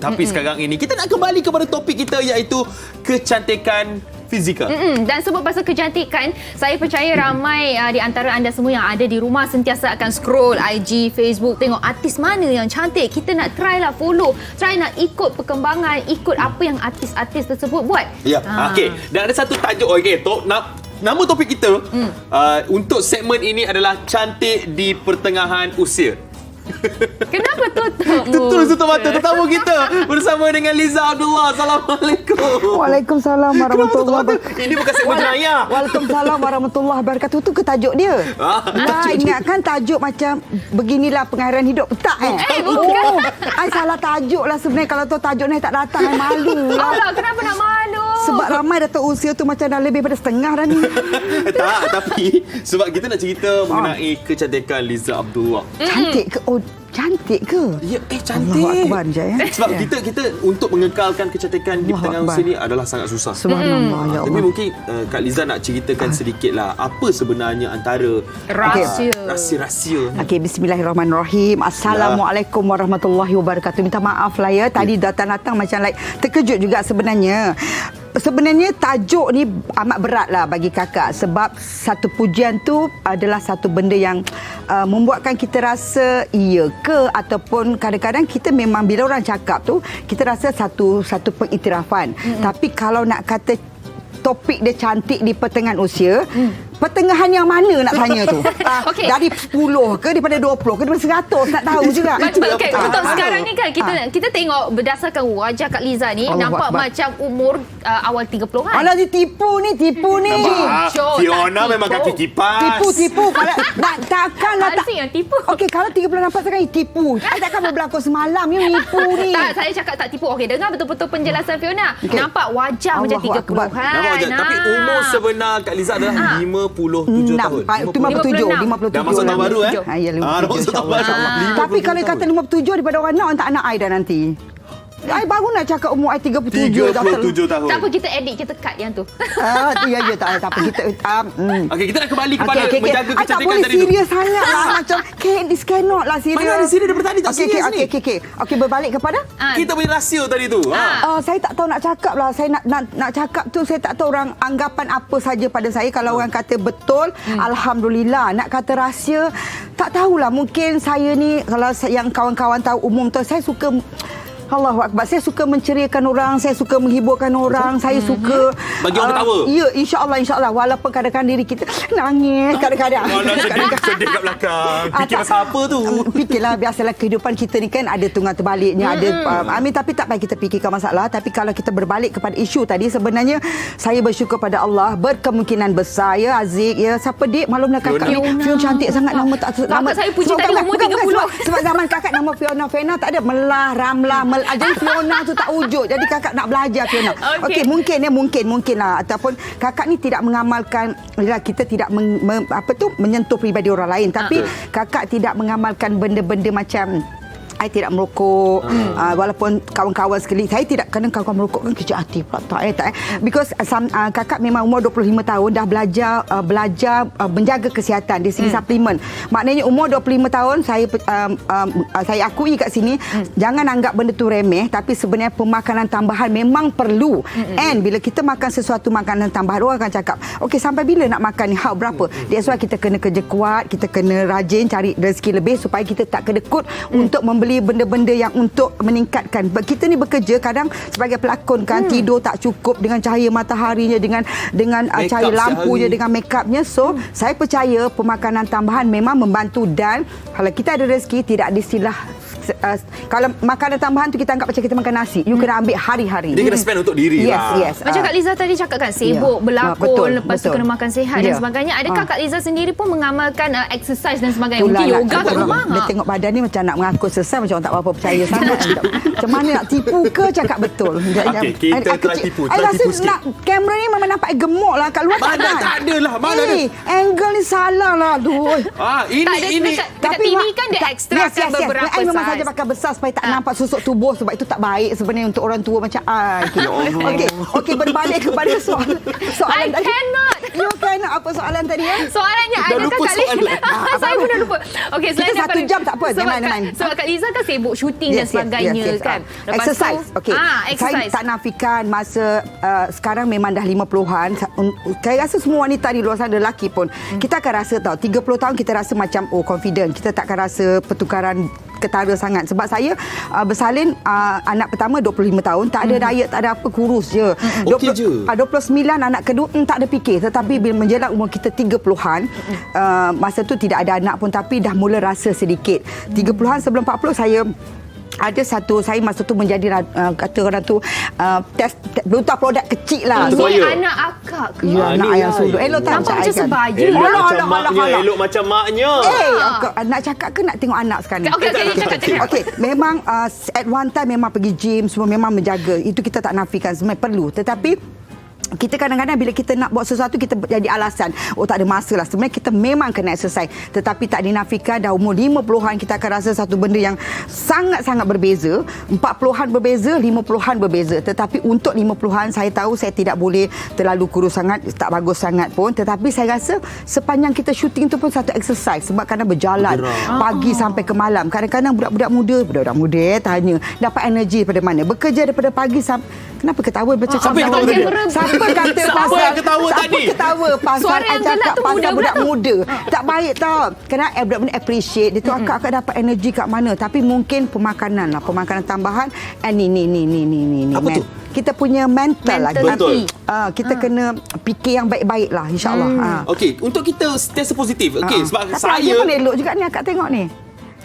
Tapi sekarang ini kita nak kembali kepada topik kita, iaitu kecantikan fizikal. Dan sebab pasal kecantikan, saya percaya ramai di antara anda semua yang ada di rumah sentiasa akan scroll IG, Facebook, tengok artis mana yang cantik. Kita nak try lah follow, try nak ikut perkembangan, ikut apa yang artis-artis tersebut buat. Ya, okey. Dan ada satu tajuk, nama topik kita untuk segmen ini adalah cantik di pertengahan usia. Kenapa tutup? Tutup mata tetamu kita bersama dengan Liza Abdullah. Assalamualaikum. Waalaikumsalam warahmatullahi wabarakatuh. Ini bukan segmen jenayah. Waalaikumsalam warahmatullahi wabarakatuh. Tu ke tajuk dia? Ingatkan tajuk macam beginilah pengairan hidup. Tak bukan. I salah tajuk lah sebenarnya. Kalau tahu tajuk ni tak datang, I malu lah. Alah, kenapa nak malu? Sebab ramai datang usia tu macam dah lebih pada setengah dah ni. Tak, tapi sebab kita nak cerita mengenai kecantikan Liza Abdullah. Cantik ke? Oh, cantik ke? Ya, cantik. Allahu Akbar, Jaya. Sebab kita untuk mengekalkan kecantikan di pertengahan usia ni adalah sangat susah. Subhanallah, ya Allah. Tapi mungkin Kak Liza nak ceritakan sedikitlah apa sebenarnya antara rahsia-rahsia. Okey, bismillahirrahmanirrahim. Assalamualaikum warahmatullahi wabarakatuh. Minta maaf lah ya. Tadi datang-datang macam terkejut juga sebenarnya. Sebenarnya tajuk ni amat berat lah bagi kakak, sebab satu pujian tu adalah satu benda yang membuatkan kita rasa iya ke, ataupun kadang-kadang kita memang bila orang cakap tu kita rasa satu pengiktirafan. Tapi kalau nak kata topik dia cantik di pertengahan usia, pertengahan yang mana nak tanya tu? Okey. Dari 10 ke, daripada 20 ke, daripada 100, nak tahu juga. Okay, untuk sekarang ni kan kita tengok berdasarkan wajah Kak Liza ni, Allah nampak Akbar. macam umur awal 30-an. Alah, dia tipu ni. Fiona memang kaki kipas. Tipu. Kalau takkanlah tak. Asyik yang tipu. Okey, kalau 30 nampak sekarang tipu. Takkan berberlaku semalam ni nipu ni. Tak, saya cakap tak tipu. Okey, dengar betul-betul penjelasan Fiona. Okay. Nampak wajah macam Allahu Akbar. 30-an. Tapi umur sebenar Kak Liza adalah 57 tahun. 57. Dah masuk tahun baru Ya, 57. Tapi kalau kata 57 daripada orang nak tak nak I dah nanti. I baru nak cakap umur I 37 tahun. Tak apa, kita edit, kita cut yang tu. Ya, tak apa. Okey, kita nak kembali kepada menjaga kecantikan tak boleh tadi tu. serius sangat lah. Macam, this cannot lah serius. Mana ada serius daripada tadi, tak serius ni. Okey, berbalik kepada? Kita punya rahsia tadi tu. Saya tak tahu nak cakap lah. Saya nak cakap tu, saya tak tahu orang anggapan apa saja pada saya. Kalau orang kata betul, Alhamdulillah. Nak kata rahsia, tak tahulah. Mungkin saya ni, kalau yang kawan-kawan tahu umum tu, saya suka... Allahu Akbar. Saya suka menceriakan orang, saya suka menghiburkan orang, saya suka bagi orang ketawa. Ya, insya-Allah. Walaupun kadang-kadang diri kita nangis kadang-kadang. Sedih kat belakang. Fikir pasal apa tu? Fikirlah, biasalah kehidupan kita ni kan ada tunggal terbaliknya, ada tapi tak payah kita fikirkan masalah. Tapi kalau kita berbalik kepada isu tadi, sebenarnya saya bersyukur pada Allah, berkemungkinan besar ya Aziz ya. Siapa dik maklum nak kakak ni Fiona cantik sangat, nama Saya puji tadi umur 30. Sebab zaman kakak nama Fiona tak ada Melah, Ramlah, jadi Fiona tu tak wujud. Jadi kakak nak belajar Fiona. Okey, mungkin lah, ataupun kakak ni tidak mengamalkan, kita tidak menyentuh peribadi orang lain, tapi kakak tidak mengamalkan benda-benda macam saya tidak merokok, walaupun kawan-kawan sekeliling saya tidak, kadang kawan-kawan merokok kan kecil hati pula tak. Because kakak memang umur 25 tahun dah belajar menjaga kesihatan dari segi suplemen. Maknanya umur 25 tahun saya akui kat sini, jangan anggap benda tu remeh, tapi sebenarnya pemakanan tambahan memang perlu. And bila kita makan sesuatu makanan tambahan, orang akan cakap, okey, sampai bila nak makan ni, berapa? That's why kita kena kerja kuat, kita kena rajin cari rezeki lebih supaya kita tak kedekut untuk membeli benda-benda yang untuk meningkatkan. Kita ni bekerja kadang sebagai pelakon kan, tidur tak cukup dengan cahaya mataharinya, dengan cahaya lampunya, dengan make upnya. So, saya percaya pemakanan tambahan memang membantu, dan kalau kita ada rezeki tidak ada istilah kalau makanan tambahan tu kita anggap macam kita makan nasi. You kena ambil hari-hari. Dia kena spend untuk diri lah. Yes. Macam Kak Liza tadi cakap kan, sibuk, berlakon, lepas tu kena makan sihat dan sebagainya. Adakah Kak Liza sendiri pun mengamalkan exercise dan sebagainya? Mungkin yoga kat rumah. Dia tengok badan ni macam nak mengaku selesai, macam orang tak apa percaya sangat. Macam mana nak tipu ke, cakap betul. Okey, kita try tipu sikit. Nak kamera ni memang nampak gemuk lah kat luar. Tak ada lah. Mana ada? Angle ni salah lah. Aduh. Ini dekat TV kan dia ekstrakan beberapa saiz. Memang saja pakai besar supaya tak nampak susuk tubuh, sebab itu tak baik sebenarnya untuk orang tua macam I. Okey, berbalik kepada soalan I cannot. You kan apa soalan tadi ya? Soalannya Dah adakah lupa Kak Liza? soalan. Saya pun dah lupa. Okey, Kita daripada- 1 jam tak apa. Sebab Neman. Sebab Kak Liza kan sibuk syuting dan sebagainya kan. Lepas Exercise. tu, Okey. Saya exercise. tak nafikan masa sekarang memang dah 50-an. Saya rasa semua wanita di luar sana, lelaki pun, kita akan rasa 30 tahun kita rasa macam confident. Kita takkan rasa pertukaran ketara sangat. Sebab saya bersalin anak pertama 25 tahun, tak ada diet, tak ada apa, kurus je. Okey je. 29 anak kedua tak ada fikir. Tetapi bila menjelang umur kita 30-an, masa tu tidak ada anak pun tapi dah mula rasa sedikit. 30-an sebelum 40 saya ada satu, saya masa tu menjadi kata orang tu test bruta produk kecil lah. Betul. Ini Saya. anak akak ke? Ya, anak ni yang lah. sulung. Elok tak Nampak macam kan? sebaya. Elok Alah, macam alah, maknya. alah. Elok macam maknya. Nak cakap ke nak tengok anak sekarang ni? Okey, cakap. Okey, memang at one time memang pergi gym, semua memang menjaga. Itu kita tak nafikan, sebenarnya perlu. Tetapi kita kadang-kadang bila kita nak buat sesuatu, kita jadi alasan. Tak ada masa lah. Sebenarnya kita memang kena exercise. Tetapi tak dinafikan, dah umur 50-an kita akan rasa satu benda yang sangat-sangat berbeza. 40-an berbeza, 50-an berbeza. Tetapi untuk 50-an, saya tahu saya tidak boleh terlalu kurus sangat, tak bagus sangat pun. Tetapi saya rasa sepanjang kita syuting tu pun satu exercise. Sebab kadang berjalan pagi sampai ke malam. Kadang-kadang budak-budak muda tanya, dapat energi daripada mana? Bekerja daripada pagi sampai... Kenapa ketawa macam Siapa yang ketawa tadi? Siapa kata Siapa pasal yang ketawa tadi? Siapa ketawa pasal Suara yang cakap gelak tu pasal budak budak pula. muda. Tak baik tau. Kena budak-budak appreciate. Dia tu akak dapat energi kat mana. Tapi mungkin pemakanan lah. Pemakanan tambahan. Ni. Apa tu? Kita punya mental lah. Betul. Kita kena fikir yang baik-baik lah. InsyaAllah. Okey, untuk kita sentiasa positif. Okey, sebab Tapi saya pun elok juga ni akak tengok ni.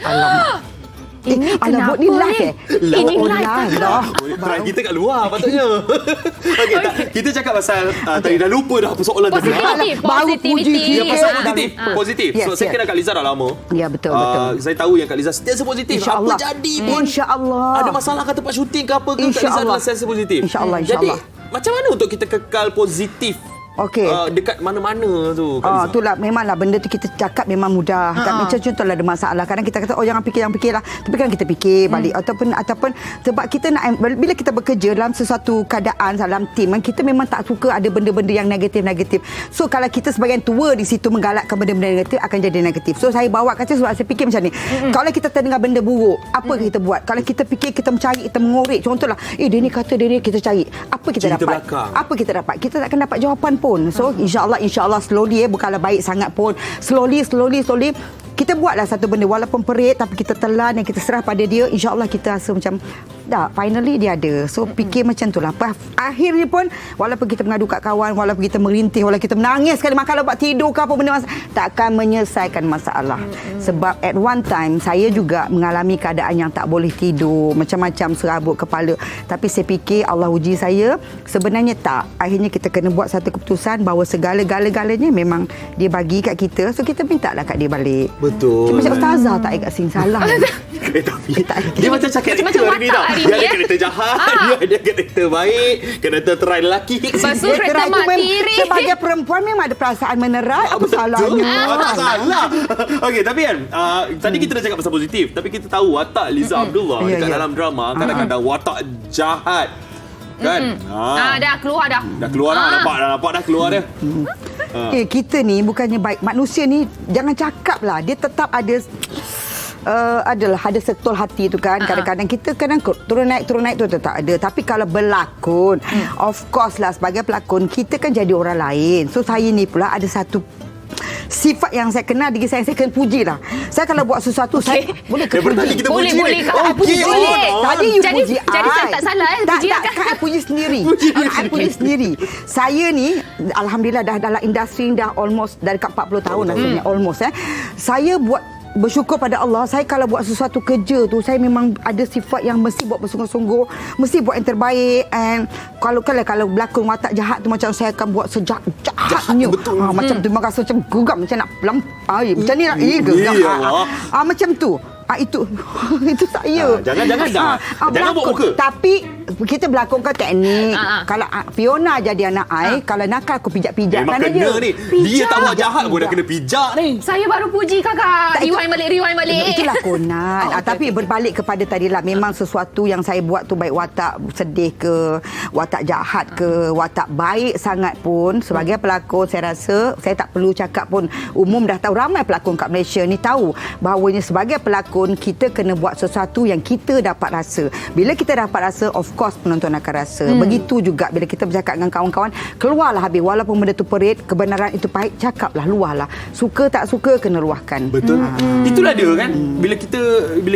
Alamak. Ini Alamak, kenapa ni live ni? Ini Oh, live. dah. Try kita kat luar patutnya. Okey, kita cakap pasal tadi dah lupa dah persoalan tadi. Positivity. Baru puji Ya, kita. pasal positif. Yes, So, saya yes. kenal Kak Liza dah lama. Ya, betul. Saya tahu yang Kak Liza sentiasa positif. InsyaAllah. Apa jadi pun. InsyaAllah. Ada masalah kat tempat syuting ke apa ke, Kak Liza InsyaAllah. adalah sentiasa positif. InsyaAllah, Jadi, insyaAllah. macam mana untuk kita kekal positif? Okey. Dekat mana-mana tu, Kak Liza? Itulah memanglah benda tu kita cakap memang mudah. Kan macam contohlah ada masalah. Kadang kita kata jangan fikir lah. Tapi kan kita fikir balik ataupun sebab kita nak bila kita bekerja dalam sesuatu keadaan dalam tim kan, kita memang tak suka ada benda-benda yang negatif-negatif. So kalau kita sebagai tua di situ menggalakkan benda-benda negatif akan jadi negatif. So saya bawa kata sebab saya fikir macam ni. Kalau kita terdengar benda buruk, apa kita buat? Kalau kita fikir kita mencari, kita mengorek. Contohlah, dia ni kata dia ni, kita cari. Apa kita Cerita dapat? belakang. Apa kita dapat? Kita takkan dapat jawapan pun. So insyaAllah slowly bukanlah baik sangat pun. Slowly kita buatlah satu benda walaupun perit tapi kita telan dan kita serah pada dia. InsyaAllah kita rasa macam dah finally dia ada. So fikir macam tu lah. Akhirnya pun walaupun kita mengadu kat kawan, walaupun kita merintih, walaupun kita menangis sekali makan lepas tidur ke apa benda takkan menyelesaikan masalah. Sebab at one time saya juga mengalami keadaan yang tak boleh tidur, macam-macam serabut kepala. Tapi saya fikir Allah uji saya, sebenarnya tak. Akhirnya kita kena buat satu keputusan bahawa segala-galanya memang dia bagi kat kita. So kita mintalah kat dia balik. Betul. Macam ustazah tak agak sing salah. Dia macam cakap Macam hari ni watak tau. hari Dia ni, ada karakter jahat, dia ada karakter baik, karakter try lelaki. Lepas tu Dia kereta try tu mak memang- tiri. sebagai perempuan memang ada perasaan menerat. Apa Betul. salahnya? Tak salah. Okey, tapi kan tadi kita dah cakap pasal positif, tapi kita tahu watak Liza Abdullah Ya, dekat ya. dalam drama kadang-kadang watak jahat. Kan? Dah keluar dah. Dah keluar dah, nampak dah keluar dia. Kita ni bukannya baik. Manusia ni jangan cakap lah. Dia tetap ada ada setul hati tu kan. Kadang-kadang kita turun naik tu tetap ada. Tapi kalau berlakon, of course lah sebagai pelakon kita kan jadi orang lain. So saya ni pula ada satu sifat yang saya kenal diri saya kena puji lah. Saya kalau buat sesuatu saya boleh ke Daripada tadi puji. kita Boleh, puji boleh, ni. Kak. Okey, Boleh. Tadi you Jadi- puji jadi I. saya tak salah, puji Tak, akak. I puji sendiri. I puji sendiri. Saya ni alhamdulillah dah dalam industri dah almost dari 40 tahun rasanya almost Saya bersyukur pada Allah. Saya kalau buat sesuatu kerja tu saya memang ada sifat yang mesti buat bersungguh-sungguh, mesti buat yang terbaik. And kalau berlakon watak jahat tu macam saya akan buat sejahatnya. Betul. Macam tu memang rasa macam geram, macam nak lampai. Macam ni lah geram. Ya Allah. Macam tu. Itu saya. Jangan buat muka. Tapi kita berlakonkan teknik. Kalau Fiona jadi anak I, kalau nakal aku pijak-pijak Memang kan kena ni. Dia tak buat jahat pun dah kena pijak ni. Saya baru puji kakak. Rewind balik. Itulah konan. Tapi berbalik kepada tadilah, memang sesuatu yang saya buat tu baik watak sedih ke, watak jahat ke, watak baik sangat pun, sebagai pelakon saya rasa saya tak perlu cakap pun, umum dah tahu, ramai pelakon kat Malaysia ni tahu bahawanya sebagai pelakon kita kena buat sesuatu yang kita dapat rasa. Bila kita dapat rasa, of course penonton akan rasa. Begitu juga bila kita bercakap dengan kawan-kawan, keluarlah habis, walaupun benda tu perit, kebenaran itu pahit, cakaplah, luahlah. Suka tak suka kena luahkan. Betul. Itulah dia kan. Bila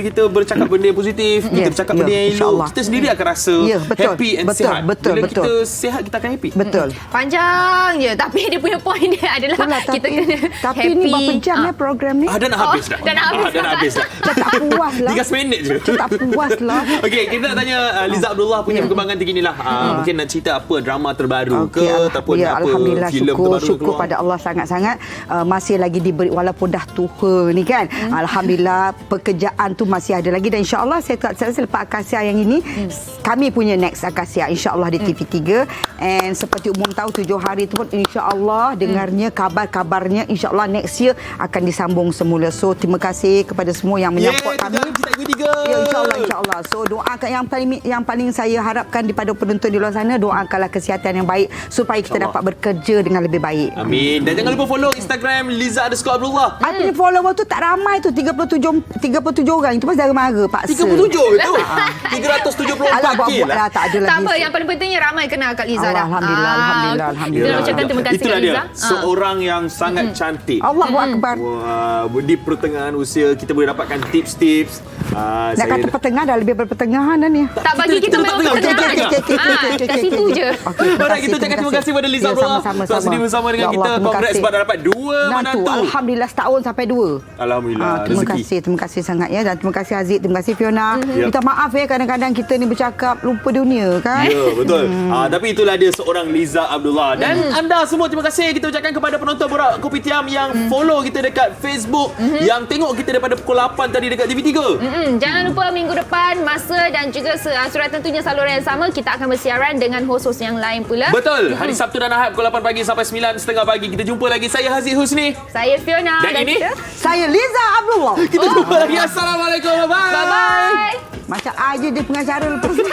kita bercakap benda yang positif, kita bercakap benda yang elok, kita sendiri akan rasa happy and sihat. Bila kita sihat, kita akan happy. Betul. Panjang je, tapi dia punya point dia adalah kita kena tapi happy. ni berapa jam program ni? Dah nak habis dah. Dah nak habis dah. Tak puas lah. 3 minit je. Tak puas lah. Okey, kita nak tanya Liza Abdullah punya perkembangan terkini lah. Mungkin nak cerita apa drama terbaru ke ataupun apa Alhamdulillah, filem terbaru syukur keluar. pada Allah sangat-sangat. Masih lagi diberi, walaupun dah tua ni kan. Alhamdulillah pekerjaan tu masih ada lagi, dan insya-Allah saya rasa lepas Akasia yang ini kami punya next Akasia insya-Allah di TV3, and seperti umum tahu 7 hari tu pun insya-Allah dengarnya kabar-kabarnya insya-Allah next year akan disambung semula. So terima kasih kepada semua yang menyupport kami. Ya, insya-Allah. So doakan, yang paling saya harapkan daripada penonton di luar sana, doakanlah kesihatan yang baik supaya kita dapat bekerja dengan lebih baik. Amin. Dan jangan lupa follow Instagram Liza_Abdullah. I punya follower tu tak ramai tu, 37 orang. Itu pun saudara mara paksa. 37 tu. 374 buat lah, tak ada lagi. Tak apa, yang paling pentingnya ramai kenal Kak Liza dah. Alhamdulillah. Kita nak ucapkan terima kasih Itulah Kak Liza. dia. Seorang yang sangat cantik. Allahu Akbar. Wah, di pertengahan usia kita boleh dapatkan tips-tips. Nak kata pertengah dah lebih berpertengahan dah ni. Tak bagi kita memang pertengahan. Kat situ je. Alright, kita ucapkan terima kasih kepada Liza Abdullah telah sedia bersama dengan kita. Congrats sebab dah dapat 2 menantu. Alhamdulillah, setahun sampai 2. Alhamdulillah. Terima kasih sangat ya, dan terima kasih Aziz, terima kasih Fiona. Minta maaf ya kadang-kadang kita ni bercakap lupa dunia kan. Ya, betul. Tapi itulah dia seorang Liza Abdullah. Dan anda semua terima kasih kita ucapkan kepada penonton Borak Kopitiam yang follow kita dekat Facebook, yang tengok kita daripada pukul 8 tadi dekat TV3. Jangan lupa minggu depan masa dan juga surat tentunya saluran yang sama, kita akan bersiaran dengan host-host yang lain pula. Betul. Hari Sabtu dan Ahad pukul 8 pagi sampai 9:30 pagi. Kita jumpa lagi. Saya Haziq Husni. Saya Fiona. Dan ini saya Liza Abdullah. Kita jumpa lagi. Assalamualaikum. Bye-bye. Bye-bye. Macam aja dia pengacara lepas ni.